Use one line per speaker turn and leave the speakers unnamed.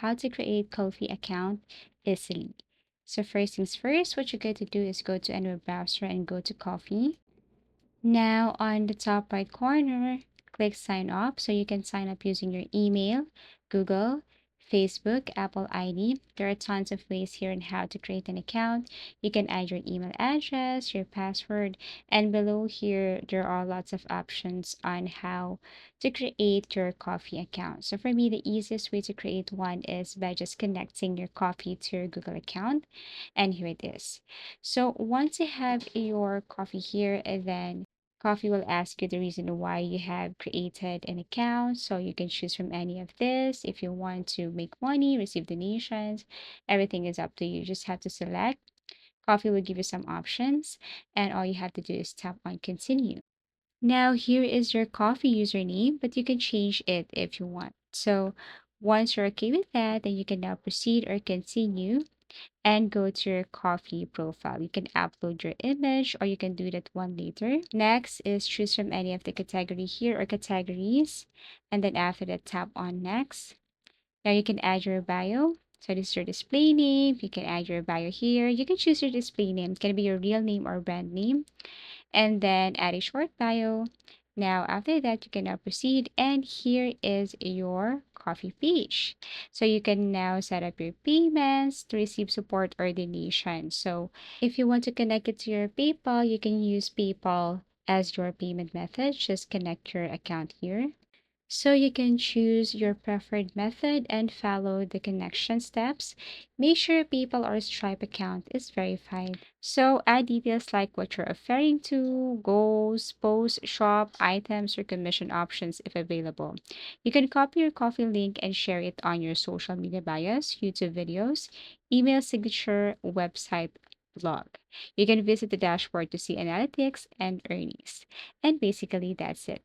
how to create Ko-fi account easily. So first things first, what you're going to do is go to any web browser and go to Ko-fi. Now on the top right corner, click sign up so you can sign up using your email, Google, Facebook, Apple ID. There are tons of ways here on how to create an account. You can add your email address, your password, and below here there are lots of options on how to create your Ko-fi account. So for me, the easiest way to create one is by just connecting your Ko-fi to your Google account. And here it is. So once you have your Ko-fi here, and then Ko-fi will ask you the reason why you have created an account. So you can choose from any of this. If you want to make money, receive donations, everything is up to you. You just have to select. Ko-fi will give you some options, and all you have to do is tap on continue. Now, here is your Ko-fi username, but you can change it if you want. So once you're okay with that, then you can now proceed or continue and go to your Ko-fi profile. You can upload your image or you can do that one later. Next is choose from any of the category here or categories. And then after that, tap on next. Now you can add your bio. So this is your display name. You can add your bio here. You can choose your display name. It's going to be your real name or brand name, and then add a short bio. Now, after that, you can now proceed, and here is your Ko-fi page. So you can now set up your payments to receive support or donation. So if you want to connect it to your PayPal, you can use PayPal as your payment method. Just connect your account here. So you can choose your preferred method and follow the connection steps. Make sure PayPal or Stripe account is verified. So add details like what you're referring to, goals, post, shop, items, or commission options if available. You can copy your Ko-fi link and share it on your social media bios, YouTube videos, email signature, website, blog. You can visit the dashboard to see analytics and earnings. And basically that's it.